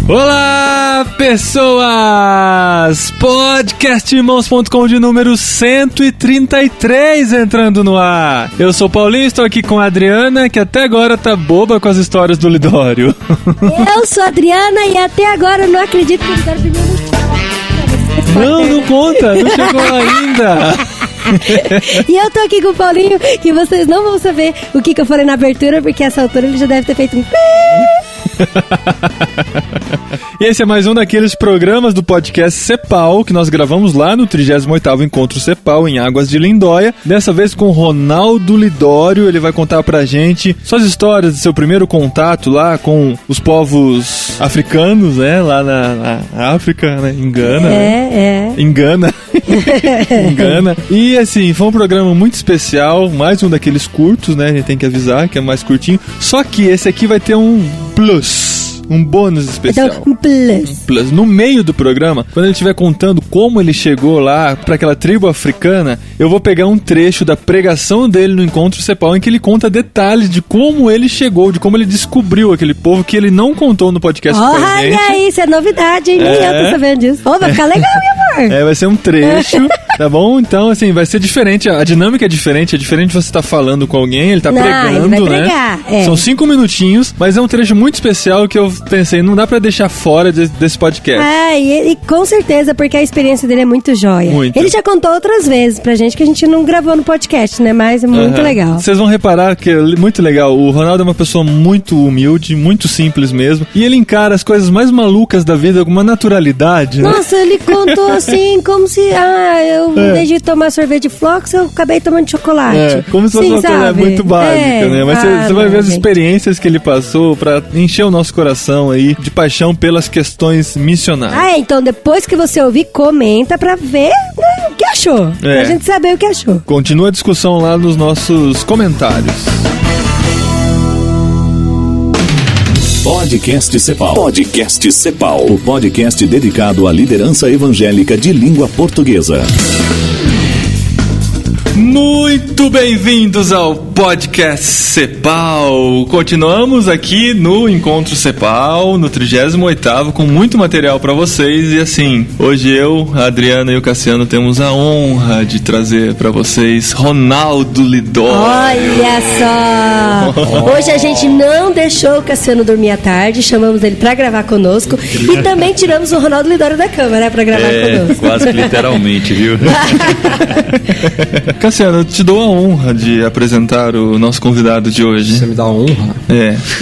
Olá, pessoas! Podcastirmãos.com de número 133 entrando no ar. Eu sou o Paulinho, estou aqui com a Adriana, que até agora tá boba com as histórias do Lidório. Eu sou a Adriana e até agora eu não acredito que o Lidório pediu Não conta, não chegou ainda. E eu tô aqui com o Paulinho, que vocês não vão saber o que eu falei na abertura, porque essa altura ele já deve ter feito um... E esse é mais um daqueles programas do podcast Cepal, que nós gravamos lá no 38º Encontro Cepal, em Águas de Lindóia. Dessa vez com o Ronaldo Lidório. Ele vai contar pra gente suas histórias de seu primeiro contato lá com os povos africanos, né? Lá na África, né? Em Gana. Engana. E assim, foi um programa muito especial, mais um daqueles curtos, né? A gente tem que avisar que é mais curtinho. Só que esse aqui vai ter um plus, um bônus especial. Então, um plus. No meio do programa, quando ele estiver contando como ele chegou lá para aquela tribo africana, eu vou pegar um trecho da pregação dele no Encontro Cepal, em que ele conta detalhes de como ele chegou, de como ele descobriu aquele povo que ele não contou no podcast com a gente. Olha isso, é novidade, hein? Nem eu tô sabendo disso. Vai ficar legal, meu amor. Vai ser um trecho, tá bom? Então, assim, vai ser diferente, a dinâmica é diferente de você estar falando com alguém, ele tá pregando, ele vai né? pregar, São 5 minutinhos, mas é um trecho muito especial que eu pensei, não dá pra deixar fora desse podcast. E com certeza, porque a experiência dele é muito jóia. Muito. Ele já contou outras vezes pra gente que a gente não gravou no podcast, né? Mas é muito legal. Vocês vão reparar que é muito legal. O Ronaldo é uma pessoa muito humilde, muito simples mesmo. E ele encara as coisas mais malucas da vida com uma naturalidade, né? Nossa, ele contou assim, como se... eu em vez de tomar sorvete de flocos, eu acabei tomando chocolate. Como se fosse uma coisa muito básica, né? Mas você vai ver as experiências que ele passou pra encher o nosso coração aí de paixão pelas questões missionárias. Então depois que você ouvir, comenta pra ver, né, o que achou. Pra gente saber o que achou. Continua a discussão lá nos nossos comentários. Podcast Cepal. Podcast Cepal. O podcast dedicado à liderança evangélica de língua portuguesa. Muito bem-vindos ao Podcast Cepal. Continuamos aqui no Encontro Cepal, no 38º, com muito material para vocês. E assim, hoje eu, a Adriana e o Cassiano temos a honra de trazer para vocês Ronaldo Lidório. Olha só! Hoje a gente não deixou o Cassiano dormir à tarde, chamamos ele para gravar conosco e também tiramos o Ronaldo Lidório da cama, né, para gravar conosco. Quase que literalmente, viu? Cassiano, eu te dou a honra de apresentar o nosso convidado de hoje. Você me dá a honra?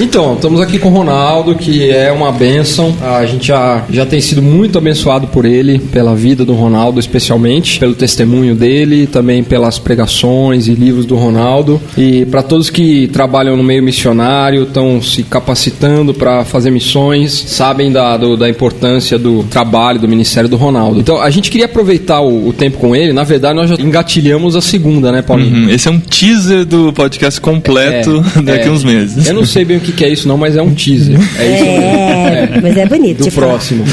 Então, estamos aqui com o Ronaldo, que é uma bênção. A gente já tem sido muito abençoado por ele, pela vida do Ronaldo, especialmente, pelo testemunho dele, também pelas pregações e livros do Ronaldo. E para todos que trabalham no meio missionário, estão se capacitando para fazer missões, sabem da importância do trabalho, do ministério do Ronaldo. Então, a gente queria aproveitar o tempo com ele. Na verdade, nós já engatilhamos a segunda, né, Paulinho? Esse é um teaser do podcast completo daqui a uns meses. Eu não sei bem o que é isso não, mas é um teaser. Mas é bonito. Do próximo.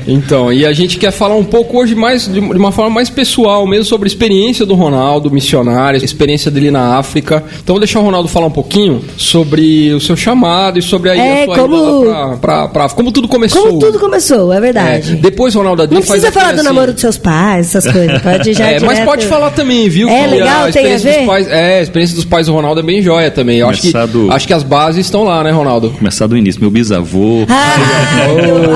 Então, e a gente quer falar um pouco hoje mais de uma forma mais pessoal, mesmo sobre a experiência do Ronaldo, missionário, a experiência dele na África. Então, vou deixar o Ronaldo falar um pouquinho sobre o seu chamado e sobre a sua ida pra como tudo começou. Como tudo começou, é verdade. Depois, Ronaldo, não precisa falar do namoro dos seus pais, essas coisas. Pode já mas pode falar também, viu? É legal, tem a ver? A experiência dos pais do Ronaldo é bem joia também. Eu acho que as bases estão lá, né, Ronaldo? Começar do início. Meu bisavô.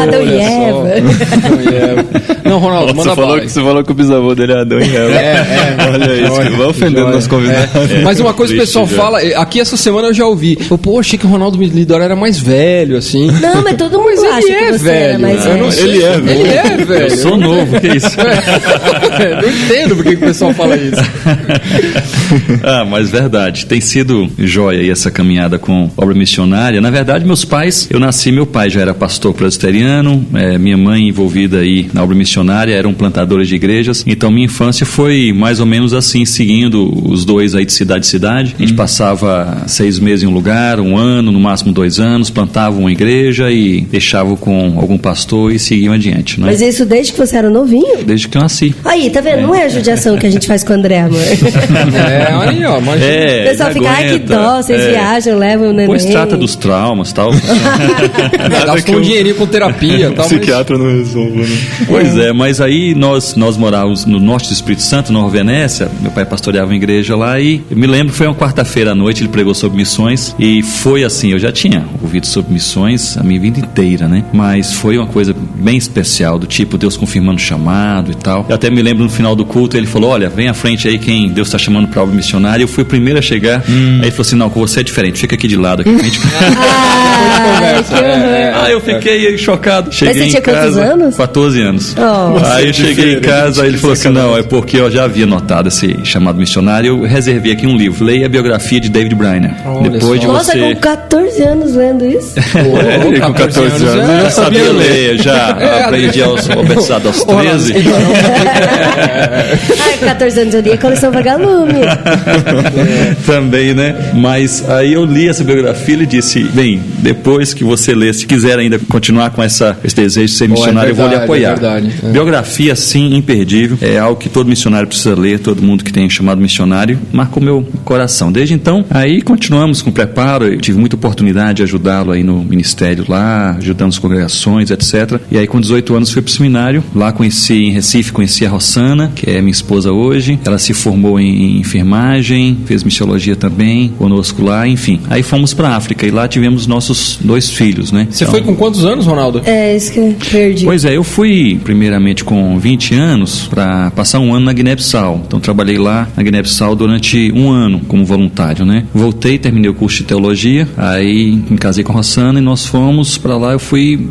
Adão e Eva. Não, Ronaldo, manda bala. Você falou que o bisavô dele é Adão e Eva. Olha isso, vai ofendendo nosso convidado. Mas uma coisa que o pessoal fala, aqui essa semana eu já ouvi. Achei que o Ronaldo Lidório era mais velho, assim. Não, mas todo mundo acha que você era mais velho. Ele é velho. Eu sou novo, que isso? Não entendo por que o pessoal fala isso. Mas verdade, tem sido joia aí essa caminhada com obra missionária. Na verdade, meu pai já era pastor presbiteriano, minha mãe envolvida aí na obra missionária, eram plantadores de igrejas, então minha infância foi mais ou menos assim, seguindo os dois aí de cidade em cidade. A gente passava 6 meses em um lugar, 1 ano, no máximo 2 anos, plantava uma igreja e deixava com algum pastor e seguiam adiante, né? Mas isso desde que você era novinho? Desde que eu nasci. Aí, tá vendo? Não é a judiação que a gente faz com o André, amor. Aí, ó, imagina. O pessoal fica, ai, que dó, vocês viajam, levam o neném. Pois trata dos traumas e tal. Gastou um dinheirinho com terapia e tal. Psiquiatra não resolve, né? Pois é, mas aí nós morávamos no norte do Espírito Santo, Nova Venécia. Meu pai pastoreava uma igreja lá e eu me lembro que foi uma quarta-feira à noite, ele pregou sobre missões e foi assim, eu já tinha ouvido sobre missões a minha vida inteira, né? Mas foi uma coisa bem especial, do tipo Deus confirmando o chamado e tal. Eu até me lembro no final do culto, ele falou, olha, vem à frente aí quem Deus está chamando para obra missionária. Eu fui o primeiro a chegar, aí ele falou assim, não, com você é diferente, fica aqui de lado. Aqui. Eu fiquei chocado. Cheguei Mas você tinha quantos anos? 14 anos. Aí eu cheguei em casa, aí ele falou assim, não, é porque eu já havia notado esse chamado missionário, eu reservei aqui um livro, leia a biografia de David Brainerd. Depois de Nossa, você... com 14 anos lendo isso? Com 14 anos eu já sabia ler, já aprendi alfabetizado aos 13. Ai, com 14 anos eu li a coleção Vagalume. Também, né? Mas aí eu li essa biografia e ele disse, bem, depois que você ler, se quiser ainda continuar com esse desejo de ser missionário, eu vou lhe apoiar. Biografia, sim, imperdível, é algo que todo missionário precisa ler, todo mundo que tem chamado missionário, marcou meu coração. Desde então, aí continuamos com o preparo, eu tive muita oportunidade de ajudá-lo aí no ministério lá, ajudando as congregações, etc. E aí com 18 anos fui para o seminário, lá em Recife, conheci a Rossana, que é minha esposa hoje, ela se formou em enfermagem, fez missiologia também, conosco lá, enfim. Aí fomos para a África e lá tivemos nossos 2 filhos, né? Você foi com quantos anos, Ronaldo? É, isso que eu perdi. Pois é, eu fui primeiramente com 20 anos para passar um ano na Guiné-Bissau. Então trabalhei lá na Guiné-Bissau durante um ano como voluntário, né? Voltei, terminei o curso de teologia, aí me casei com a Rossana e nós fomos para lá,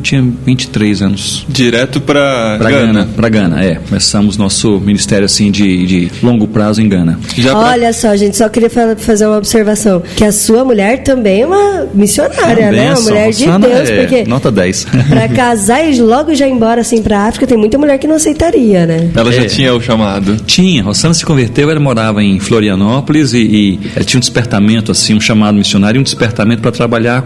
tinha 23 anos. Direto pra Gana. Pra Gana, é. Começamos nosso ministério assim de longo prazo em Gana. Olha só, gente, só queria fazer uma observação, que a sua mulher também é uma missionária, né? Uma mulher de Deus, porque nota 10. Pra casar e logo já ir embora assim pra África, tem muita mulher que não aceitaria, né? Ela já tinha o chamado? Tinha. Rossana se converteu, ela morava em Florianópolis e ela tinha um despertamento assim, um chamado missionário, um despertamento para trabalhar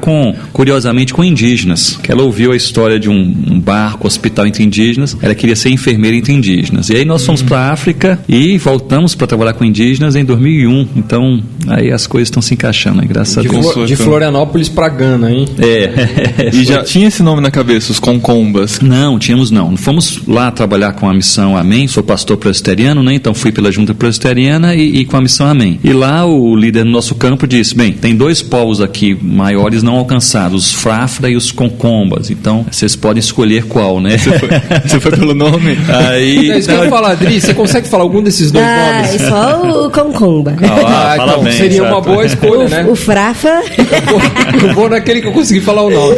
curiosamente com indígenas, que ela ouviu a história de um barco, hospital entre indígenas, ela queria ser enfermeira entre indígenas. E aí nós fomos para a África e voltamos para trabalhar com indígenas em 2001. Então, aí as coisas estão se encaixando, né? Graças a Deus. De Florianópolis para Gana, hein? E já tinha esse nome na cabeça, os Concombas? Não, tínhamos não. Fomos lá trabalhar com a missão Amém, sou pastor presbiteriano, né? Então fui pela junta presbiteriana e com a missão Amém. E lá o líder do nosso campo disse, bem, tem 2 povos aqui maiores não alcançados, os Frafra e os Concombas. Então, vocês podem escolher qual, né? Você foi pelo nome? Aí... É isso que eu ia falar, Adri, você consegue falar algum desses 2 nomes? Só o Concomba. Fala então, bem, seria certo. uma boa escolha, né? O Frafa... Eu vou naquele que eu consegui falar o nome.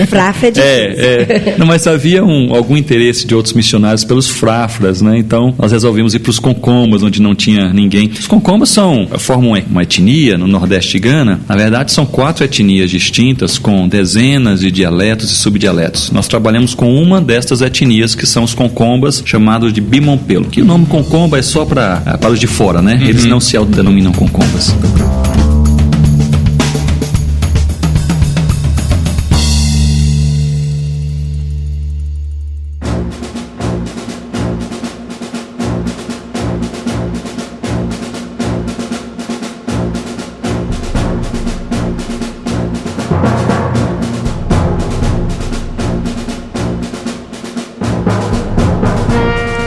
Frafa é difícil. Não, mas havia algum interesse de outros missionários pelos Frafras, né? Então, nós resolvemos ir para os Concombas, onde não tinha ninguém. Os Concombas formam uma etnia no nordeste de Gana. Na verdade, são 4 etnias distintas, com dezenas de dialetos e subdialetos. Nós trabalhamos com uma destas etnias, que são os Concombas, chamados de Bimompelo. Que o nome Concomba é só para os de fora, né? Eles não se autodenominam Concombas.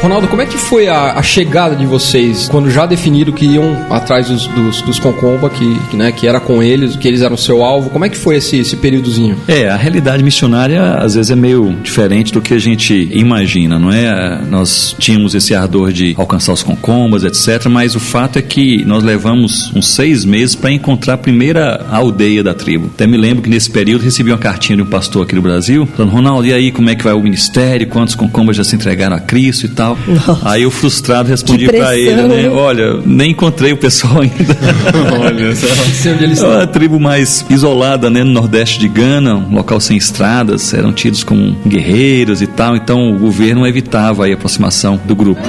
Ronaldo, como é que foi a chegada de vocês, quando já definiram que iam atrás dos Concomba, que era com eles, que eles eram o seu alvo? Como é que foi esse períodozinho? A realidade missionária às vezes é meio diferente do que a gente imagina, não é? Nós tínhamos esse ardor de alcançar os Concombas, etc., mas o fato é que nós levamos uns 6 meses para encontrar a primeira aldeia da tribo. Até me lembro que nesse período recebi uma cartinha de um pastor aqui no Brasil, falando, Ronaldo, e aí, como é que vai o ministério? Quantos Concombas já se entregaram a Cristo e tal? Nossa. Aí eu frustrado respondi para ele, né? Olha, nem encontrei o pessoal ainda. Olha, sei onde eles estão. É uma tribo mais isolada, né? No nordeste de Gana, um local sem estradas, eram tidos como guerreiros e tal, então o governo evitava a aproximação do grupo.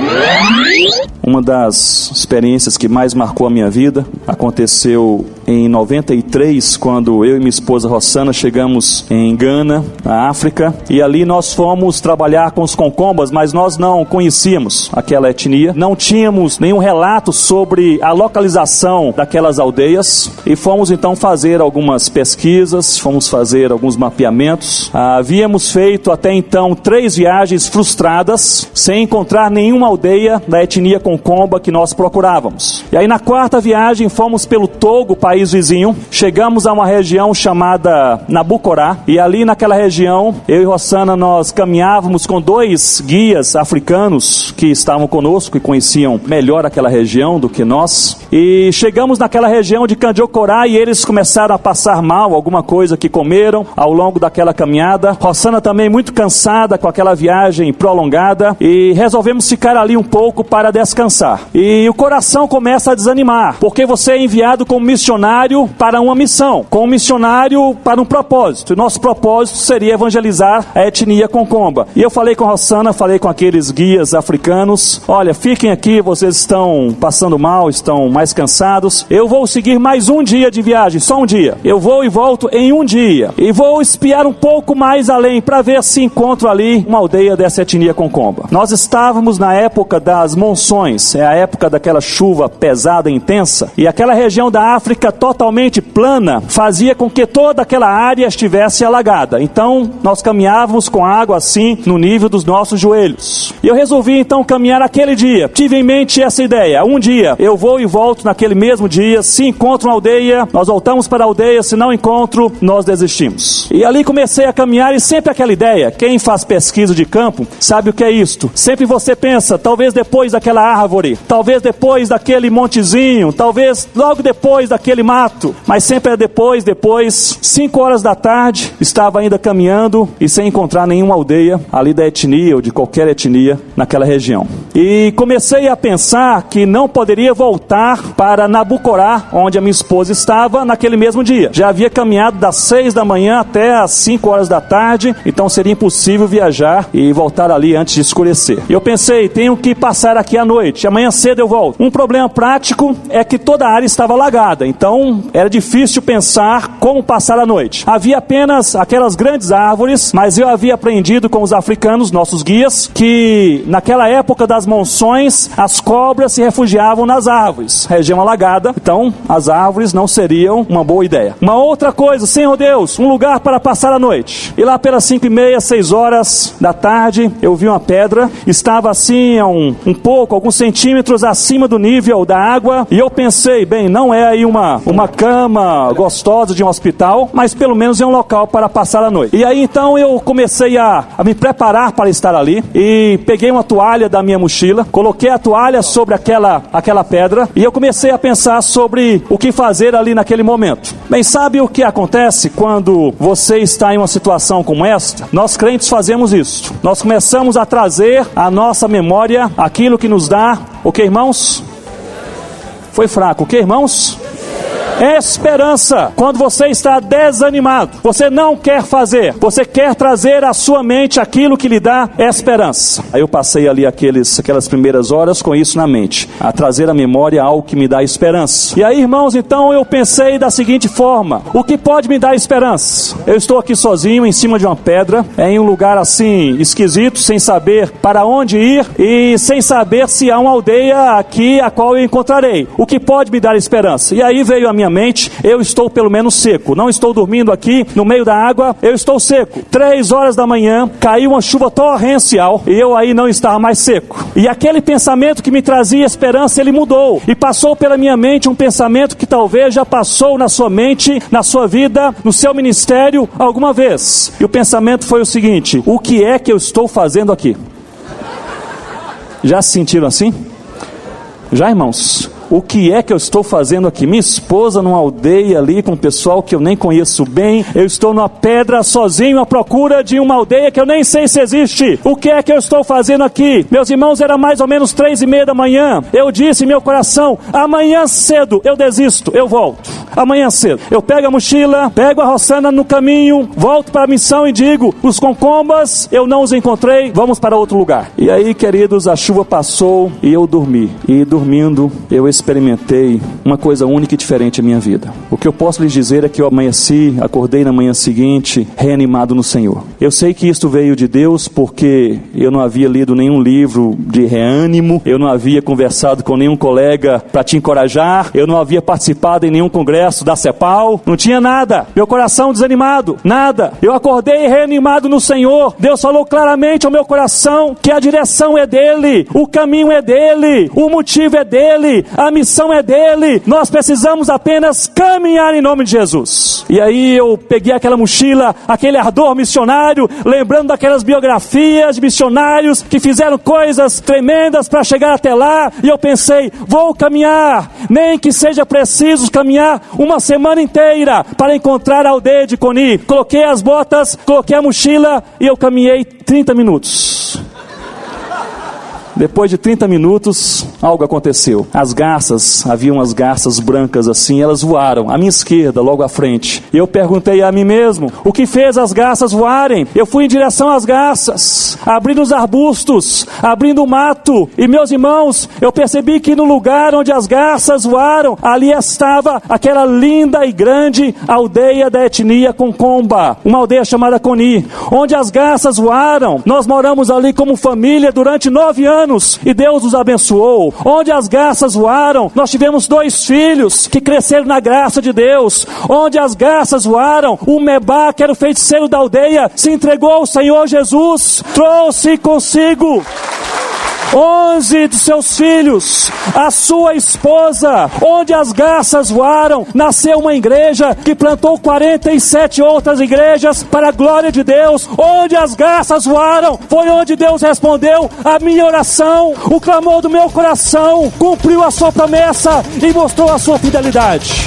Uma das experiências que mais marcou a minha vida aconteceu em 93, quando eu e minha esposa Rossana chegamos em Gana, na África, e ali nós fomos trabalhar com os Concombas, mas nós não conhecíamos conhecíamos aquela etnia, não tínhamos nenhum relato sobre a localização daquelas aldeias e fomos então fazer algumas pesquisas, fomos fazer alguns mapeamentos. Havíamos feito até então 3 viagens frustradas, sem encontrar nenhuma aldeia da etnia Concomba que nós procurávamos. E aí na 4ª viagem fomos pelo Togo, país vizinho, chegamos a uma região chamada Nabucorá, e ali naquela região, eu e Rossana, nós caminhávamos com 2 guias africanos que estavam conosco e conheciam melhor aquela região do que nós, e chegamos naquela região de Candiocorá e eles começaram a passar mal, alguma coisa que comeram ao longo daquela caminhada. Rossana também muito cansada com aquela viagem prolongada, e resolvemos ficar ali um pouco para descansar. E o coração começa a desanimar, porque você é enviado como missionário para uma missão, como missionário para um propósito. E nosso propósito seria evangelizar a etnia Concomba. E eu falei com a Rossana, falei com aqueles guias africanos: olha, fiquem aqui, vocês estão passando mal, estão mais cansados. Eu vou seguir mais um dia de viagem, só um dia. Eu vou e volto em um dia. E vou espiar um pouco mais além para ver se encontro ali uma aldeia dessa etnia Concomba. Nós estávamos na época das monções, é a época daquela chuva pesada e intensa, e aquela região da África totalmente plana fazia com que toda aquela área estivesse alagada. Então nós caminhávamos com água assim no nível dos nossos joelhos. E eu resolvi então caminhar aquele dia. Tive em mente essa ideia: um dia eu vou e volto naquele mesmo dia. Se encontro uma aldeia, nós voltamos para a aldeia. Se não encontro, nós desistimos. E ali comecei a caminhar, e sempre aquela ideia, quem faz pesquisa de campo sabe o que é isto. Sempre você pensa, talvez depois daquela árvore, talvez depois daquele montezinho, talvez logo depois daquele mato, mas sempre é depois. 5 horas da tarde, estava ainda caminhando e sem encontrar nenhuma aldeia ali da etnia ou de qualquer etnia naquela região. E comecei a pensar que não poderia voltar para Nabucorá, onde a minha esposa estava, naquele mesmo dia. Já havia caminhado das 6 da manhã até as 5 horas da tarde, então seria impossível viajar e voltar ali antes de escurecer. E eu pensei, tenho que passar aqui à noite, amanhã cedo eu volto. Um problema prático é que toda a área estava alagada, então era difícil pensar como passar a noite. Havia apenas aquelas grandes árvores, mas eu havia aprendido com os africanos, nossos guias, que naquela época das monções, as cobras se refugiavam nas árvores. Região alagada, então as árvores não seriam uma boa ideia. Uma outra coisa, Senhor Deus, um lugar para passar a noite. E lá pelas 5h30, 6 horas da tarde, eu vi uma pedra, estava assim alguns centímetros acima do nível da água, e eu pensei, bem, não é aí uma cama gostosa de um hospital, mas pelo menos é um local para passar a noite. E aí então eu comecei a me preparar para estar ali, e peguei uma toalha da minha mochila, coloquei a toalha sobre aquela pedra, e eu comecei a pensar sobre o que fazer ali naquele momento. Bem, sabe o que acontece quando você está em uma situação como esta? Nós crentes fazemos isso. Nós começamos a trazer à nossa memória aquilo que nos dá, o que, irmãos? Foi fraco, o que, irmãos? Esperança. Quando você está desanimado, você não quer fazer, você quer trazer à sua mente aquilo que lhe dá esperança. Aí eu passei ali aquelas primeiras horas com isso na mente, a trazer à memória algo que me dá esperança. E aí, irmãos, então eu pensei da seguinte forma: o que pode me dar esperança? Eu estou aqui sozinho em cima de uma pedra, em um lugar assim esquisito, sem saber para onde ir e sem saber se há uma aldeia aqui a qual eu encontrarei. O que pode me dar esperança? E aí veio a minha mente: eu estou pelo menos seco, não estou dormindo aqui no meio da água, eu estou seco. 3 horas da manhã, caiu uma chuva torrencial e eu aí não estava mais seco. E aquele pensamento que me trazia esperança, ele mudou e passou pela minha mente um pensamento que talvez já passou na sua mente, na sua vida, no seu ministério alguma vez. E o pensamento foi o seguinte: o que é que eu estou fazendo aqui? Já se sentiram assim? Já, irmãos? O que é que eu estou fazendo aqui? Minha esposa numa aldeia ali com um pessoal que eu nem conheço bem. Eu estou numa pedra sozinho à procura de uma aldeia que eu nem sei se existe. O que é que eu estou fazendo aqui? Meus irmãos, era mais ou menos 3h30 da manhã. Eu disse em meu coração: amanhã cedo eu desisto, eu volto. amanhã cedo. Eu pego a mochila, pego a Rossana no caminho, volto para a missão e digo, os Concombas, eu não os encontrei, vamos para outro lugar. E aí, queridos, a chuva passou e eu dormi. E dormindo, eu experimentei uma coisa única e diferente na minha vida. O que eu posso lhes dizer é que eu amanheci, acordei na manhã seguinte, reanimado no Senhor. Eu sei que isto veio de Deus porque eu não havia lido nenhum livro de reânimo, eu não havia conversado com nenhum colega para te encorajar, eu não havia participado em nenhum congresso da CEPAL, não tinha nada, meu coração desanimado, nada. Eu acordei reanimado no Senhor. Deus falou claramente ao meu coração que a direção é dele, o caminho é dele, o motivo é dele, a missão é dele, nós precisamos apenas caminhar em nome de Jesus. E aí eu peguei aquela mochila, aquele ardor missionário, lembrando daquelas biografias de missionários que fizeram coisas tremendas para chegar até lá, e eu pensei, vou caminhar, nem que seja preciso caminhar uma semana inteira para encontrar a aldeia de Coni. Coloquei as botas, coloquei a mochila e eu caminhei 30 minutos. Depois de 30 minutos, algo aconteceu. As garças, havia umas garças brancas assim, elas voaram à minha esquerda, logo à frente. E eu perguntei a mim mesmo, o que fez as garças voarem? Eu fui em direção às garças, abrindo os arbustos, abrindo o mato. E meus irmãos, eu percebi que no lugar onde as garças voaram, ali estava aquela linda e grande aldeia da etnia Concomba, uma aldeia chamada Coni, onde as garças voaram. Nós moramos ali como família durante 9 anos. E Deus nos abençoou. Onde as garças voaram, nós tivemos 2 filhos que cresceram na graça de Deus. Onde as garças voaram, o Mebá, que era o feiticeiro da aldeia, se entregou ao Senhor Jesus, trouxe consigo 11 dos seus filhos, a sua esposa. Onde as garças voaram, nasceu uma igreja que plantou 47 outras igrejas para a glória de Deus. Onde as garças voaram, foi onde Deus respondeu a minha oração, o clamor do meu coração, cumpriu a sua promessa e mostrou a sua fidelidade.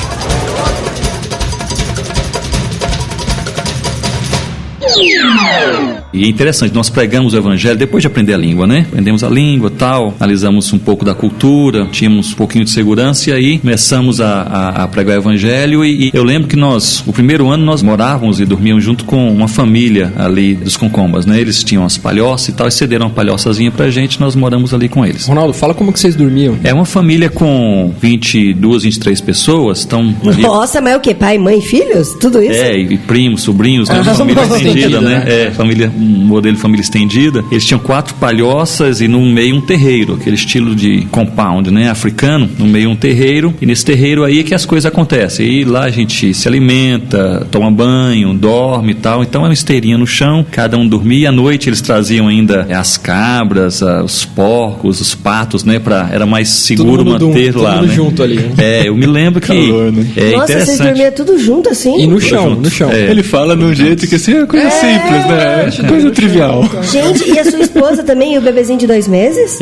E é interessante, nós pregamos o evangelho depois de aprender a língua, né? Aprendemos a língua, tal, analisamos um pouco da cultura, tínhamos um pouquinho de segurança e aí começamos a pregar o evangelho e eu lembro que nós, o primeiro ano nós morávamos e dormíamos junto com uma família ali dos Concombas, né? Eles tinham as palhoças e tal, e cederam uma palhoçazinha pra gente, nós moramos ali com eles. Ronaldo, fala como que vocês dormiam. É uma família com 22, 23 pessoas, então... Nossa, mas é o quê? Pai, mãe, filhos? Tudo isso? É, e primos, sobrinhos, né? Uma família estendida, né? É, família, um modelo de família estendida. Eles tinham 4 palhoças e no meio um terreiro, aquele estilo de compound, né? Africano, no meio um terreiro, e nesse terreiro aí é que as coisas acontecem. E lá a gente se alimenta, toma banho, dorme e tal. Então é uma esteirinha no chão, cada um dormia. E à noite eles traziam ainda as cabras, os porcos, os patos, né? Era mais seguro manter lá, todo mundo né? junto ali, né? É, eu me lembro que Calor, né? é Nossa, interessante. vocês dormiam tudo junto assim? E no chão. É. Ele fala de um jeito que assim, é coisa simples, né? Coisa trivial. Gente, e a sua esposa também e o bebezinho de 2 meses?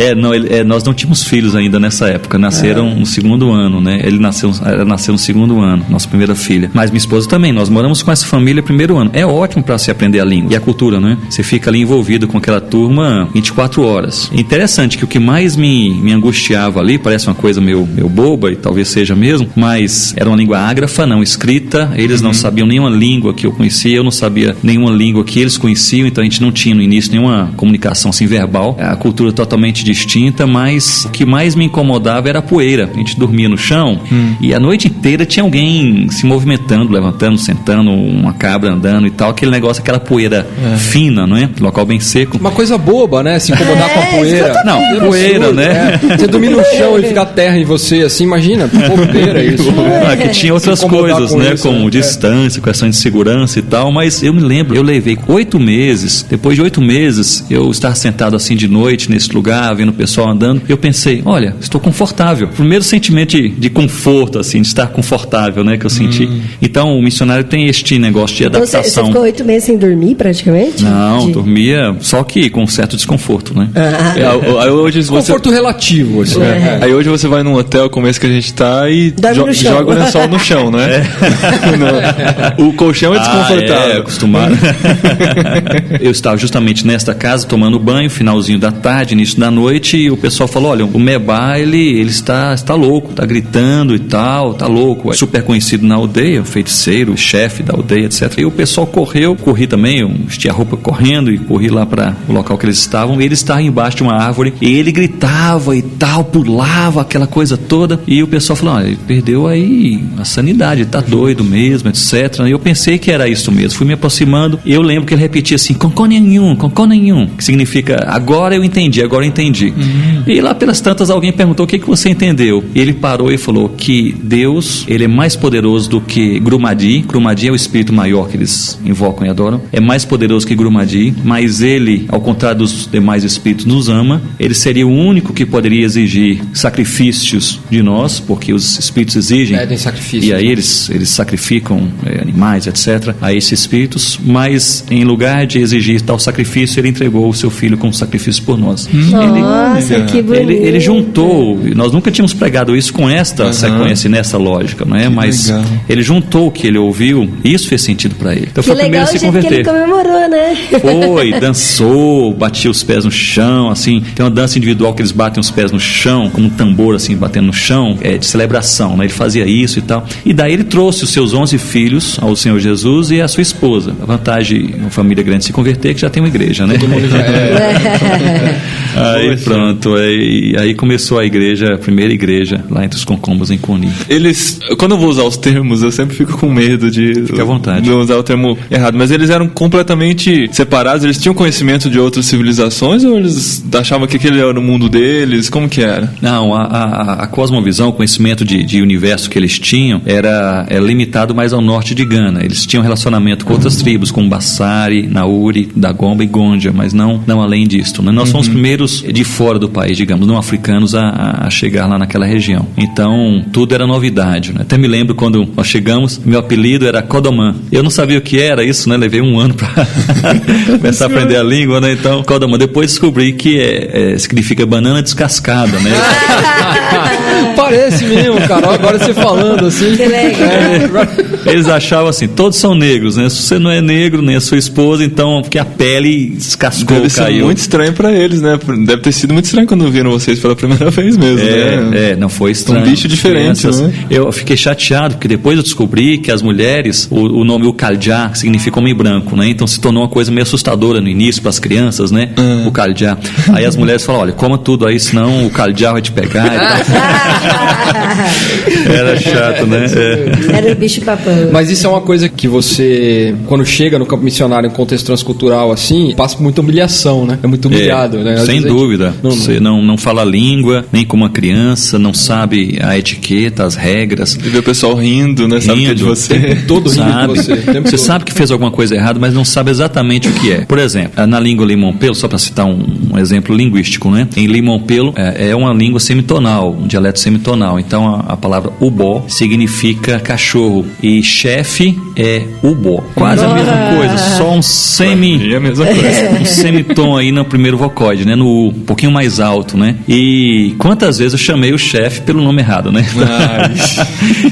Nós não tínhamos filhos ainda nessa época, nasceram no segundo ano, né? Ela nasceu no segundo ano, nossa primeira filha. Mas minha esposa também, nós moramos com essa família primeiro ano. É ótimo para se aprender a língua e a cultura, né? Você fica ali envolvido com aquela turma 24 horas. É interessante que o que mais me angustiava ali, parece uma coisa meio boba e talvez seja mesmo, mas era uma língua ágrafa, não escrita, eles não sabiam nenhuma língua que eu conhecia, eu não sabia nenhuma língua que eles conheciam, então a gente não tinha no início nenhuma comunicação assim verbal, a cultura totalmente distinta, mas o que mais me incomodava era a poeira. A gente dormia no chão e a noite inteira tinha alguém se movimentando, levantando, sentando, uma cabra andando e tal, aquele negócio, aquela poeira fina, não é? Local bem seco. Uma coisa boba, né? Se incomodar com a poeira. Não, poeira, né? Você dormir no chão e ficar terra em você, assim, imagina, bobeira isso. Que tinha outras coisas, com né? isso, como né? distância, questão de segurança e tal, mas eu me lembro, eu levei 8 meses, depois de 8 meses, eu estar sentado assim de noite nesse lugar, vendo o pessoal andando, eu pensei, olha, estou confortável. Primeiro sentimento de conforto, assim, de estar confortável, né, que eu senti. Então, o missionário tem este negócio de adaptação. Você ficou 8 meses sem dormir, praticamente? Não, dormia, só que com certo desconforto, né? Aí hoje você... Conforto relativo, assim. Aí hoje você vai num hotel como esse que a gente tá e Dorme no chão. joga o lençol no chão, né? O colchão é desconfortável. Acostumado. Eu estava justamente nesta casa tomando banho, finalzinho da tarde, início da noite, e o pessoal falou: olha, o Mebá, ele está louco, está gritando e tal, está louco. É super conhecido na aldeia, o feiticeiro, o chefe da aldeia, etc. E o pessoal corri também, eu vesti a roupa correndo e corri lá para o local que eles estavam, e ele estava embaixo de uma árvore, e ele gritava e tal, pulava, aquela coisa toda, e o pessoal falou: olha, ele perdeu aí a sanidade, tá doido mesmo, etc. E eu pensei que era isso mesmo, fui me aproximando, e eu lembro que ele repetia assim: concô nenhum, que significa agora eu entendi. E lá pelas tantas alguém perguntou: o que você entendeu? E ele parou e falou que Deus, ele é mais poderoso do que Grumadi. Grumadi é o espírito maior que eles invocam e adoram, é mais poderoso que Grumadi, mas ele, ao contrário dos demais espíritos, nos ama. Ele seria o único que poderia exigir sacrifícios de nós, porque os espíritos exigem, pedem sacrifício, e aí eles sacrificam animais, etc., a esses espíritos, mas em lugar de exigir tal sacrifício, ele entregou o seu filho como sacrifício por nós. Nossa, que bonito. Ele juntou, nós nunca tínhamos pregado isso com esta sequência, nessa lógica, não é? Mas legal. Ele juntou o que ele ouviu, e isso fez sentido para ele. Então que foi o primeiro a se converter. Que ele comemorou, né? Foi, dançou, batia os pés no chão, assim. Tem uma dança individual que eles batem os pés no chão, como um tambor, assim, batendo no chão, de celebração, né? Ele fazia isso e tal. E daí ele trouxe os seus 11 filhos ao Senhor Jesus e a sua esposa. A vantagem de uma família grande se converter é que já tem uma igreja, né? Todo mundo já é. Aí pronto, aí começou a igreja, a primeira igreja lá entre os Concombas em Coni. Eles, quando eu vou usar os termos, eu sempre fico com medo de Fique à vontade. usar o termo errado, mas eles eram completamente separados, eles tinham conhecimento de outras civilizações ou eles achavam que aquele era o mundo deles? Como que era? Não, a cosmovisão, o conhecimento de universo que eles tinham era limitado mais ao norte de Gana. Eles tinham relacionamento com outras tribos, como Bassari, Nauri, Dagomba e Gondia, mas não além disso, né? Nós fomos os primeiros de fora do país, digamos, não africanos a chegar lá naquela região. Então, tudo era novidade, né? Até me lembro quando nós chegamos, meu apelido era Kodoman. Eu não sabia o que era isso, né? Levei um ano para começar a aprender a língua, né? Então, Kodoman. Depois descobri que significa banana descascada, né? Parece mesmo, cara. Agora você falando assim. Que legal. Eles achavam assim: todos são negros, né? Se você não é negro, nem a sua esposa, então, porque a pele descascou, Deve caiu. ser muito estranho pra eles, né? Deve ter sido muito estranho quando viram vocês pela primeira vez mesmo, né? Não foi estranho. Um bicho diferente, né? Eu fiquei chateado, porque depois eu descobri que as mulheres, o nome Ucaljá significa homem branco, né? Então se tornou uma coisa meio assustadora no início para as crianças, né? Ucaljá. Aí as mulheres falaram: olha, coma tudo aí, senão o Ucaljá vai te pegar e tal. Era chato, né? Era o bicho papão. Mas isso é uma coisa que você, quando chega no campo missionário em contexto transcultural assim, passa por muita humilhação, né? É muito humilhado, né? Sem dúvida. Você não fala a língua, nem como uma criança, não sabe a etiqueta, as regras. E vê o pessoal rindo, né? Sabe que é de você. Todo rindo de você. Você sabe que fez alguma coisa errada, mas não sabe exatamente o que é. Por exemplo, na língua Limompelo, só para citar um exemplo linguístico, né? Em Limompelo é uma língua semitonal, um dialeto semitonal. Então a palavra ubó significa cachorro e chefe é ubó. Quase a mesma coisa, só um É a mesma coisa. um semitom aí no primeiro vocóide, né? No U, um pouquinho mais alto, né? E quantas vezes eu chamei o chefe pelo nome errado, né?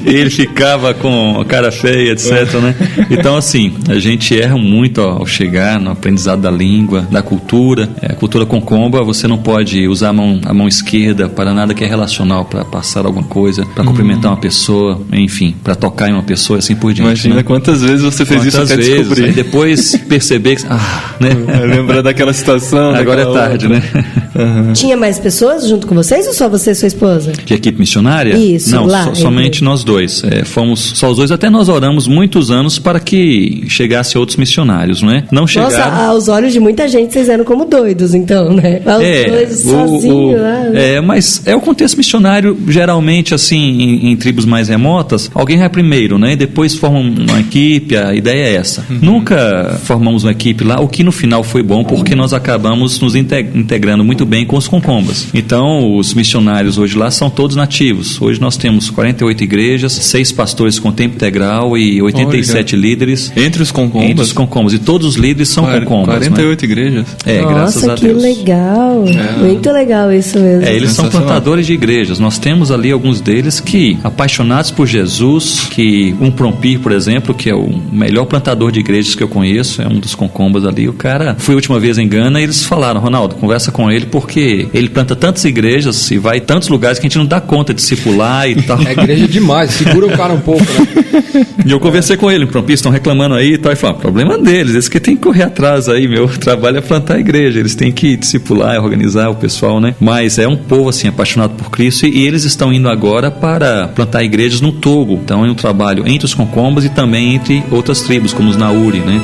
Ele ficava com a cara feia, etc, né? Então, assim, a gente erra muito ao chegar no aprendizado da língua, da cultura. A cultura concomba, você não pode usar a mão esquerda para nada que é relacional, para passar alguma coisa, para cumprimentar uma pessoa, enfim, para tocar em uma pessoa, assim por diante. Imagina, né? Quantas vezes você fez isso até descobrir. Aí depois perceber que... né? Lembrar daquela situação. Agora é tarde, outra, né? Tinha mais pessoas junto com vocês ou só você e sua esposa? De equipe missionária? Isso, não, lá, somente nós dois. Fomos só os dois, até nós oramos muitos anos para que chegasse outros missionários, não é? Não chegaram. Nossa, aos olhos de muita gente vocês eram como doidos, então, né? Os dois sozinhos lá. Mas é o contexto missionário, geralmente, assim, em tribos mais remotas, alguém vai primeiro, né? E depois formam uma equipe, a ideia é essa. Nunca formamos uma equipe lá, o que no final foi bom, porque nós acabamos nos integrando muito muito bem com os concombas. Então, os missionários hoje lá são todos nativos. Hoje nós temos 48 igrejas, 6 pastores com tempo integral e 87 líderes. Entre os concombas? Entre os concombas. E todos os líderes são concombas. 48 igrejas? Graças a Deus. Nossa, que legal. Muito legal isso mesmo. Eles são plantadores de igrejas. Nós temos ali alguns deles que, apaixonados por Jesus, que um Prompir, por exemplo, que é o melhor plantador de igrejas que eu conheço, é um dos concombas ali. O cara, fui a última vez em Gana e eles falaram: Ronaldo, conversa com ele porque ele planta tantas igrejas e vai em tantos lugares que a gente não dá conta de discipular e tal. É igreja demais, segura o cara um pouco, né? E eu conversei com ele: Prompir, estão reclamando aí e tal. E falou: problema deles, eles que tem que correr atrás aí, meu trabalho é plantar a igreja, eles têm que discipular, organizar o pessoal, né? Mas é um povo assim apaixonado por Cristo e eles estão indo agora para plantar igrejas no Togo. Então é um trabalho entre os concombas e também entre outras tribos, como os Nauri, né?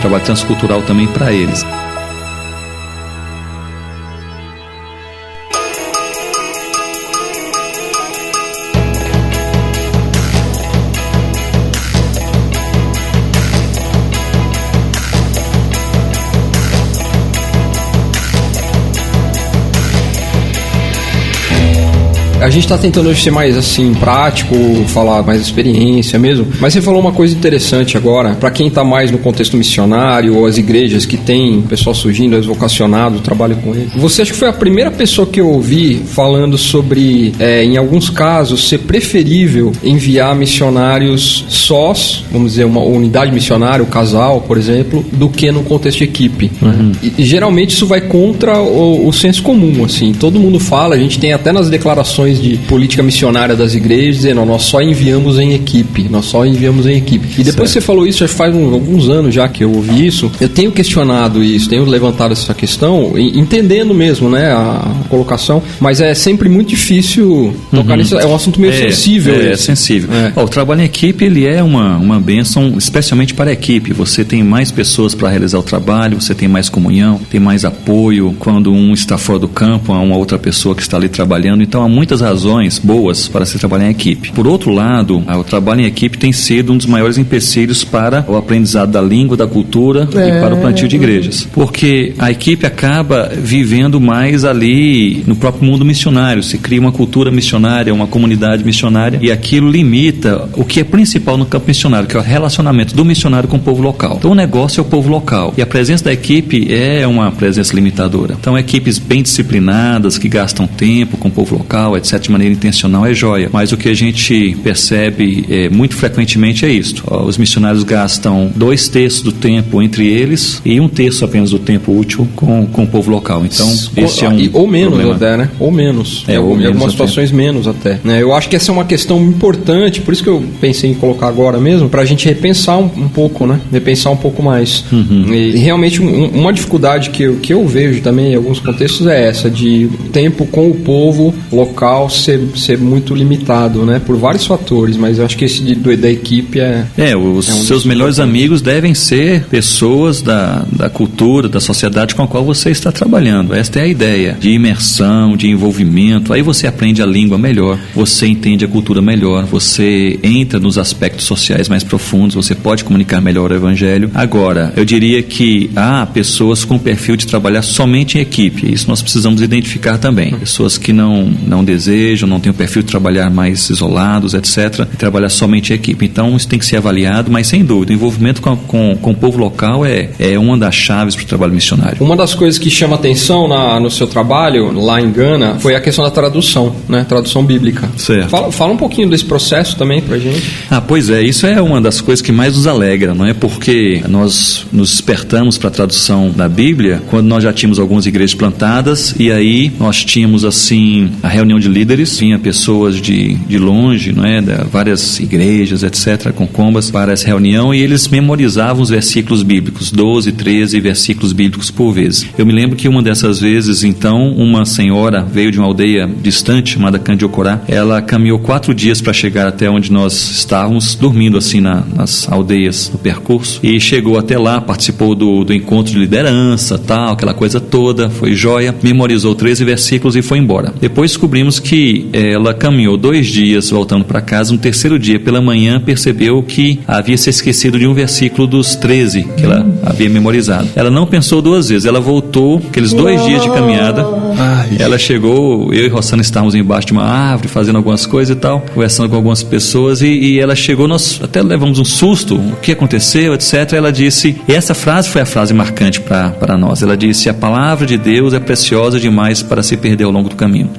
Trabalho transcultural também para eles. A gente está tentando hoje ser mais assim prático, falar mais experiência mesmo, mas você falou uma coisa interessante agora, para quem está mais no contexto missionário ou as igrejas que tem pessoal surgindo, os vocacionados, trabalho com ele. Você acha que foi a primeira pessoa que eu ouvi falando sobre, em alguns casos, ser preferível enviar missionários sós, vamos dizer, uma unidade missionária, o casal, por exemplo, do que no contexto de equipe. Né? E geralmente isso vai contra o senso comum, assim. Todo mundo fala, a gente tem até nas declarações de política missionária das igrejas dizendo: nós só enviamos em equipe, nós só enviamos em equipe. E depois que você falou isso, já faz alguns anos já que eu ouvi isso, eu tenho questionado isso, tenho levantado essa questão, entendendo mesmo, né, a colocação, mas é sempre muito difícil tocar nisso, é um assunto meio sensível. É sensível. O trabalho em equipe, ele é uma bênção, especialmente para a equipe. Você tem mais pessoas para realizar o trabalho, você tem mais comunhão, tem mais apoio. Quando um está fora do campo, há uma outra pessoa que está ali trabalhando. Então há muitas razões boas para se trabalhar em equipe. Por outro lado, o trabalho em equipe tem sido um dos maiores empecilhos para o aprendizado da língua, da cultura e para o plantio de igrejas. Porque a equipe acaba vivendo mais ali no próprio mundo missionário. Se cria uma cultura missionária, uma comunidade missionária, e aquilo limita o que é principal no campo missionário, que é o relacionamento do missionário com o povo local. Então o negócio é o povo local. E a presença da equipe é uma presença limitadora. Então equipes bem disciplinadas, que gastam tempo com o povo local, etc., de maneira intencional, é joia. Mas o que a gente percebe muito frequentemente é isto: os missionários gastam 2/3 do tempo entre eles e 1/3 apenas do tempo útil com o povo local. Então, esse é um ou menos problema. até, né? Ou menos. Ou em menos algumas até. situações menos até. Eu acho que essa é uma questão importante, por isso que eu pensei em colocar agora mesmo, pra gente repensar um pouco, né? Repensar um pouco mais. E realmente uma dificuldade que eu vejo também em alguns contextos é essa, de tempo com o povo local ser muito limitado, né? Por vários fatores, mas eu acho que esse da equipe os seus melhores amigos devem ser pessoas da cultura, da sociedade com a qual você está trabalhando. Esta é a ideia de imersão, de envolvimento. Aí você aprende a língua melhor, você entende a cultura melhor, você entra nos aspectos sociais mais profundos, você pode comunicar melhor o evangelho. Agora, eu diria que há pessoas com perfil de trabalhar somente em equipe. Isso nós precisamos identificar também. Pessoas que não desejam, não têm o perfil de trabalhar mais isolados, etc., e trabalhar somente em equipe. Então, isso tem que ser avaliado, mas sem dúvida, o envolvimento com o povo local é uma das chaves para o trabalho missionário. Uma das coisas que chama atenção no seu trabalho, lá em Gana, foi a questão da tradução, né? Tradução bíblica. Certo. Fala um pouquinho desse processo também pra gente. Pois é, isso é uma das coisas que mais nos alegra, não é? Porque nós nos despertamos para a tradução da Bíblia quando nós já tínhamos algumas igrejas plantadas, e aí nós tínhamos, assim, a reunião de líderes, vinha pessoas de longe, não é? Várias igrejas, etc., concombas, para essa reunião, e eles memorizavam os versículos bíblicos, 12, 13 versículos bíblicos por vez. Eu me lembro que uma dessas vezes, então, uma senhora veio de uma aldeia distante, chamada Candiocorá. Ela caminhou 4 dias para chegar até onde nós estávamos, dormindo assim nas aldeias, no percurso, e chegou até lá, participou do encontro de liderança, tal, aquela coisa toda, foi joia, memorizou 13 versículos e foi embora. Depois descobrimos que ela caminhou 2 dias voltando para casa. No 3º dia, pela manhã, percebeu que havia se esquecido de um versículo dos 13 que ela havia memorizado. Ela não pensou 2 vezes, ela voltou aqueles 2 dias de caminhada Ela chegou, eu e Rossana estávamos embaixo de uma árvore, fazendo algumas coisas e tal, conversando com algumas pessoas, e ela chegou, nós até levamos um susto, o que aconteceu, etc. Ela disse, e essa frase foi a frase marcante para nós, ela disse: a palavra de Deus é preciosa demais para se perder ao longo do caminho.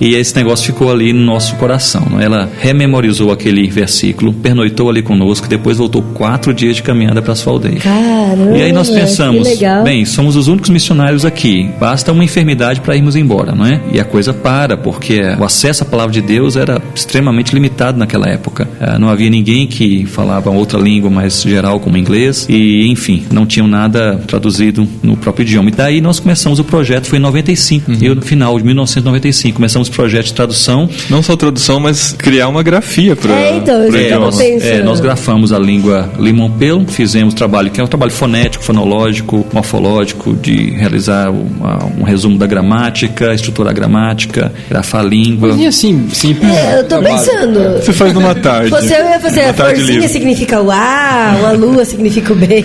E esse negócio ficou ali no nosso coração, não? Ela rememorizou aquele versículo, pernoitou ali conosco, depois voltou 4 dias de caminhada para a sua aldeia. Caramba, e aí nós pensamos, que legal. bem, somos os únicos missionários aqui, basta uma enfermidade para irmos embora, não é? E a coisa para, porque o acesso à palavra de Deus era extremamente limitado naquela época. Não havia ninguém que falava outra língua mais geral como inglês, e enfim, não tinham nada traduzido no próprio idioma. E daí nós começamos o projeto, foi em 95, e no final de 1995 começamos o projeto de tradução. Não só tradução, mas criar uma grafia para então, eu já estava pensando. Nós grafamos a língua limão-pelo, fizemos trabalho, que é um trabalho fonético, fonológico, morfológico, de realizar um resumo da gramática, estruturar a gramática, grafar a língua. Coisinha assim, simples. Eu tô pensando. Você faz numa tarde. Você ia fazer a forcinha significa o A, a lua significa o B.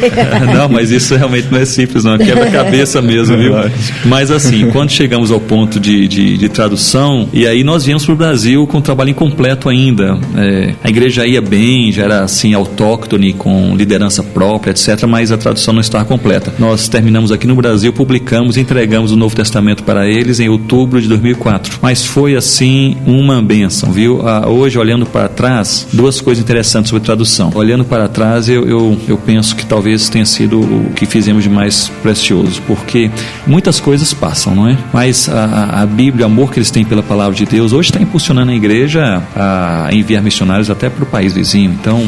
Não, mas isso realmente não é simples, não. É quebra-cabeça mesmo, viu? Mas assim, quando chegamos ao ponto de tradução, e aí nós viemos para o Brasil com um trabalho incompleto ainda. A igreja ia bem, já era assim autóctone, com liderança própria, etc., mas a tradução não estava completa. Nós terminamos aqui no Brasil, publicamos, entregamos o Novo Testamento para eles em outubro de 2004. Mas foi assim uma bênção, viu? Hoje, olhando para trás, 2 coisas interessantes sobre tradução. Olhando para trás, eu penso que talvez tenha sido o que fizemos de mais precioso, porque muitas coisas passam, não é? Mas a Bíblia, o amor que eles têm pela palavra de Deus, hoje está impulsionando a igreja a enviar missionários até para o país vizinho, então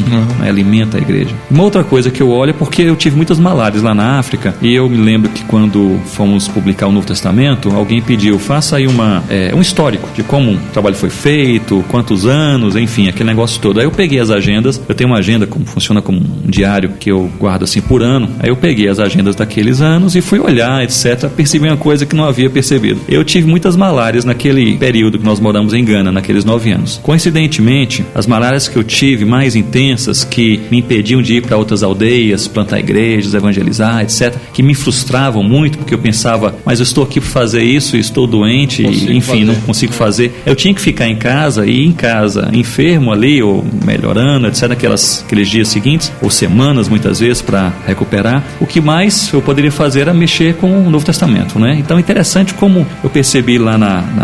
alimenta a igreja. Uma outra coisa que eu olho é porque eu tive muitas malárias lá na África, e eu me lembro que quando fomos publicar o Novo Testamento, alguém pediu, faça aí um histórico de como o trabalho foi feito, quantos anos, enfim, aquele negócio todo. Aí eu peguei as agendas, eu tenho uma agenda, funciona como um diário que eu guardo assim por ano, aí eu peguei as agendas daqueles anos e fui olhar, etc., percebi uma coisa que não havia percebido. Eu tive muitas malárias naquele período que nós moramos em Gana, naqueles 9 anos. Coincidentemente, as malárias que eu tive mais intensas, que me impediam de ir para outras aldeias, plantar igrejas, evangelizar, etc., que me frustravam muito, porque eu pensava, mas eu estou aqui para fazer isso e estou doente, e, enfim, não consigo fazer. Eu tinha que ficar em casa, e em casa, enfermo ali, ou melhorando, etc., aqueles dias seguintes, ou semanas muitas vezes, para recuperar. O que mais eu poderia fazer era mexer com o Novo Testamento, né? Então é interessante como eu percebi lá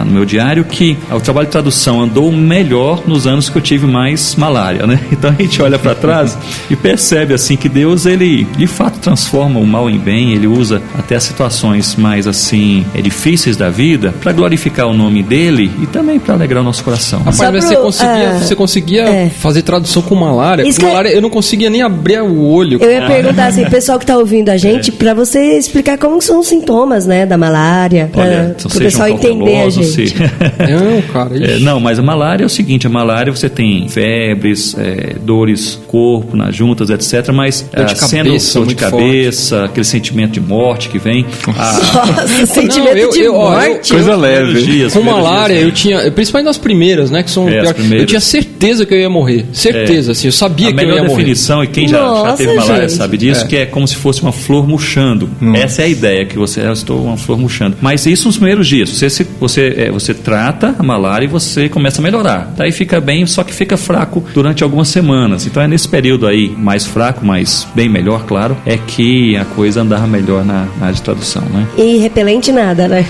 no meu diário que o trabalho de tradução andou melhor nos anos que eu tive mais malária, né? Então a gente olha para trás e percebe assim que Deus, ele de fato transforma o mal em bem, ele usa até as situações mais assim difíceis da vida para glorificar o nome dele e também para alegrar o nosso coração. Rapaz, mas você conseguia fazer tradução com malária? Com malária eu não conseguia nem abrir o olho. Eu ia perguntar assim, pessoal que tá ouvindo a gente, para você explicar como são os sintomas, né, da malária, para o pessoal entender a gente. Não, cara. Não, mas a malária é o seguinte, a malária você tem febres, dores no corpo, nas juntas, etc., mas dor de cabeça, aquele sentimento de morte que vem. Nossa, sentimento de morte. Coisa leve. Com malária, eu tinha, principalmente nas primeiras, né, que são eu tinha certeza que eu ia morrer. Certeza, assim, eu sabia que eu ia morrer. A melhor definição, e quem já teve malária sabe disso, que é como se fosse uma flor murchando. Essa é a ideia, que eu estou uma flor murchando. Mas isso nos primeiros dias. Você trata a malária e você começa a melhorar. Daí fica bem, só que fica fraco durante algumas semanas. Então é nesse período aí, mais fraco, mas bem melhor, claro, é que a coisa andava melhor na área de tradução, né? E repelente nada, né?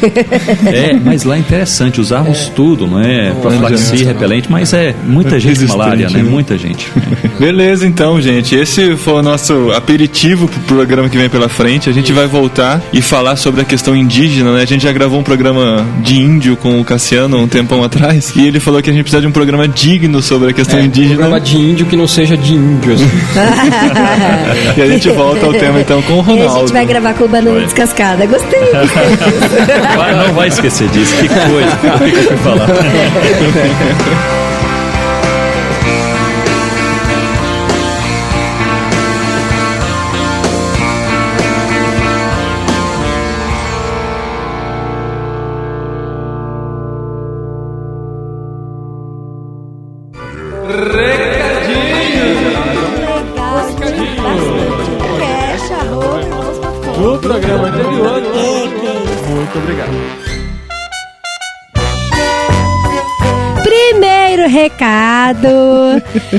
Mas lá é interessante, usarmos tudo, não é? Profilaxia, repelente, mas muita gente com malária, né? Muita gente. Beleza, então, gente. Esse foi o nosso aperitivo pro programa que vem pela frente. A gente vai voltar e falar sobre a questão indígena, né? A gente já gravou um programa de índio com o Cassiano um tempão atrás, e ele falou que a gente precisa de um programa digno sobre a questão indígena. Um programa de índio que não seja de índios. E a gente volta ao tema, então, com o Ronaldo. E a gente vai gravar com o Banana Descascada. Gostei disso. Não vai esquecer disso. Que coisa. O que eu fui falar? No programa anterior. Muito obrigado. primeiro recado.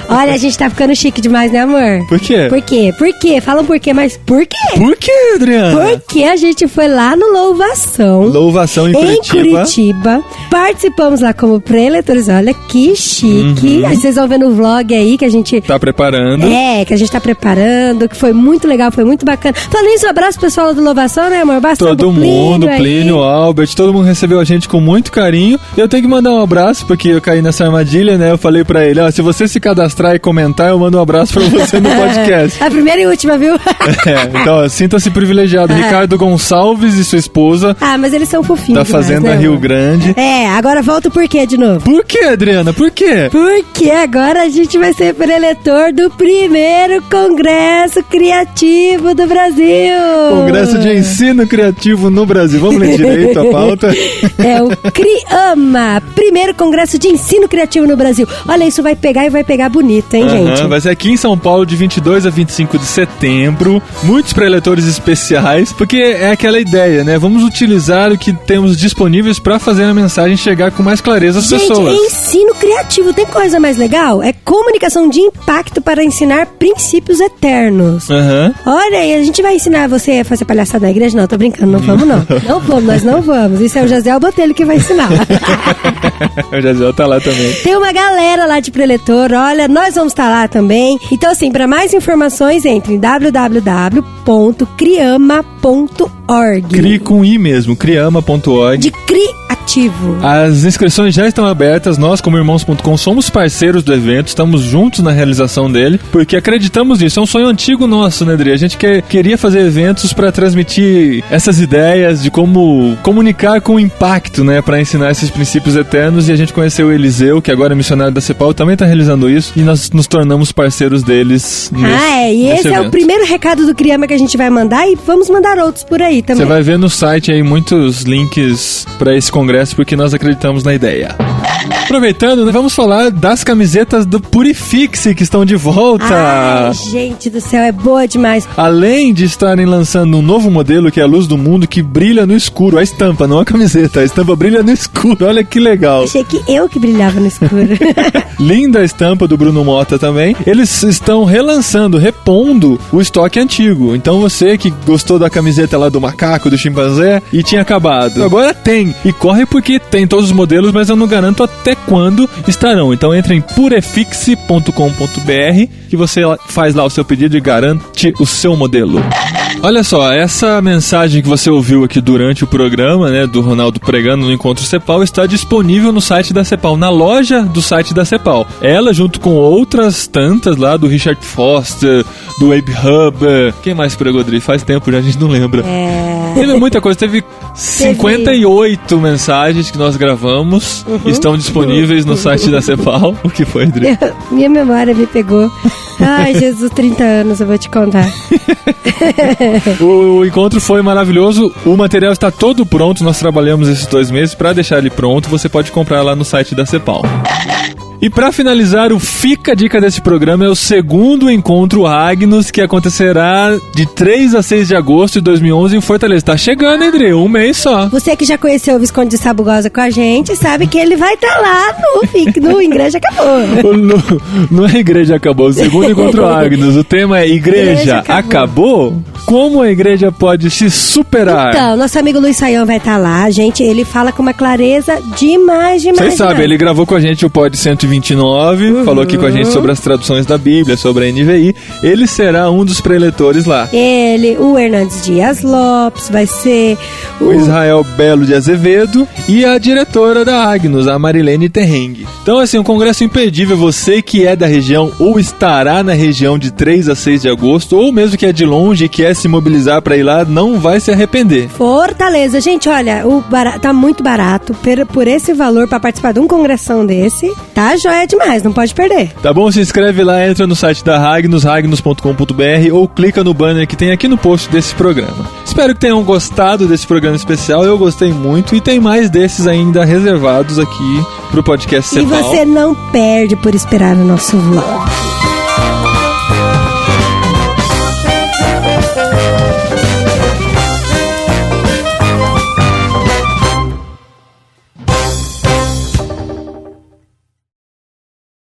Olha, a gente tá ficando chique demais, né, amor? Por quê? Por quê? Por quê? Fala um porquê, mas por quê? Por quê, Adriana? Porque a gente foi lá no Louvação. Louvação em Curitiba. Participamos lá como preletores. Olha que chique. Aí vocês vão ver no vlog aí que a gente... Tá preparando. Que a gente tá preparando, que foi muito legal, foi muito bacana. Falando isso, um abraço pro pessoal do Louvação, né, amor? Todo mundo, Plínio, Albert, todo mundo recebeu a gente com muito carinho. Eu tenho que mandar um abraço, porque eu caí nessa armadilha, né? Eu falei pra ele, se você se cadastrar e comentar, eu mando um abraço pra você no podcast. A primeira e última, viu? Então, sinta-se privilegiado. Ricardo Gonçalves e sua esposa. Mas eles são fofinhos. Da Fazenda demais, né, Rio Grande. Agora volta o porquê de novo. Por quê, Adriana? Por quê? Porque agora a gente vai ser preletor do primeiro Congresso Criativo do Brasil. Congresso de Ensino Criativo no Brasil. Vamos ler direito a pauta? É o CRIAMA, primeiro Congresso de Ensino Criativo no Brasil. Olha, isso vai pegar e vai pegar bonito, hein, gente? Vai ser aqui em São Paulo de 22 a 25 de setembro. Muitos preletores especiais, porque é aquela ideia, né? Vamos utilizar o que temos disponíveis para fazer a mensagem chegar com mais clareza às pessoas. Gente, ensino criativo, tem coisa mais legal? É comunicação de impacto para ensinar princípios eternos. Olha aí, a gente vai ensinar você a fazer palhaçada na igreja? Não, tô brincando, não vamos não. Não vamos, nós não vamos. Isso é o Jaziel Botelho que vai ensinar. O Jaziel tá lá também. Tem uma galera lá de preletor, olha, nós vamos estar lá também. Então, assim, para mais informações, entre em www.criama.org. Cri com I mesmo, criama.org. De criativo. As inscrições já estão abertas, nós como Irmãos.com somos parceiros do evento, estamos juntos na realização dele, porque acreditamos nisso, é um sonho antigo nosso, né, Adri? A gente queria fazer eventos para transmitir essas ideias de como comunicar com impacto, né, para ensinar esses princípios eternos, e a gente conheceu o Eliseu, que agora é missionário da CEPAL, também está realizando isso, e nós nos tornamos parceiros deles e esse evento. É o primeiro recado do Criama que a gente vai mandar, e vamos mandar outros por aí também. Você vai ver no site aí muitos links para esse congresso, porque nós acreditamos na ideia. Aproveitando, vamos falar das camisetas do Purifixe, que estão de volta. Ai, gente do céu, é boa demais. Além de estarem lançando um novo modelo, que é a Luz do Mundo, que brilha no escuro. A estampa, não a camiseta. A estampa brilha no escuro. Olha que legal. Achei que eu que brilhava no escuro. Linda a estampa do Bruno Mota também. Eles estão relançando, repondo o estoque antigo. Então você que gostou da camiseta lá do macaco, do chimpanzé, e tinha acabado. Agora tem. E corre porque tem todos os modelos, mas eu não garanto até quando estarão. Então entre em purefixe.com.br que você faz lá o seu pedido e garante o seu modelo. Olha só, essa mensagem que você ouviu aqui durante o programa, né, do Ronaldo pregando no Encontro CEPAL, está disponível no site da CEPAL, na loja do site da CEPAL. Ela, junto com outras tantas lá, do Richard Foster, do Abe Huber. Quem mais pregou, Adri? Faz tempo já, a gente não lembra. Teve muita coisa, teve 58 mensagens que nós gravamos, estão disponíveis no site da CEPAL. O que foi, Adri? Minha memória me pegou. Ai, Jesus, 30 anos, eu vou te contar. O encontro foi maravilhoso, o material está todo pronto, nós trabalhamos esses 2 meses para deixar ele pronto, você pode comprar lá no site da CEPAL. E para finalizar, o Fica a Dica desse programa é o segundo encontro Agnus, que acontecerá de 3 a 6 de agosto de 2011 em Fortaleza. Tá chegando, André, um mês só. Você que já conheceu o Visconde de Sabugosa com a gente, sabe que ele vai estar lá no Igreja Acabou. Não é Igreja Acabou, o segundo encontro Agnus. O tema é Igreja Acabou? Como a igreja pode se superar? Então, nosso amigo Luiz Saião vai estar lá, gente. Ele fala com uma clareza demais. Vocês sabem, ele gravou com a gente o Pod 129, falou aqui com a gente sobre as traduções da Bíblia, sobre a NVI. Ele será um dos preletores lá. Ele, o Hernandes Dias Lopes, vai ser o Israel Belo de Azevedo e a diretora da Agnus, a Marilene Terreng. Então, assim, um congresso imperdível. Você que é da região ou estará na região de 3 a 6 de agosto, ou mesmo que é de longe e quer se mobilizar para ir lá, não vai se arrepender. Fortaleza, gente, olha, tá muito barato por esse valor para participar de um congressão desse. Tá joia demais, não pode perder. Tá bom? Se inscreve lá, entra no site da Agnus, agnus.com.br, ou clica no banner que tem aqui no post desse programa. Espero que tenham gostado desse programa especial. Eu gostei muito e tem mais desses ainda reservados aqui pro podcast CEPAL. E você não perde por esperar o nosso vlog.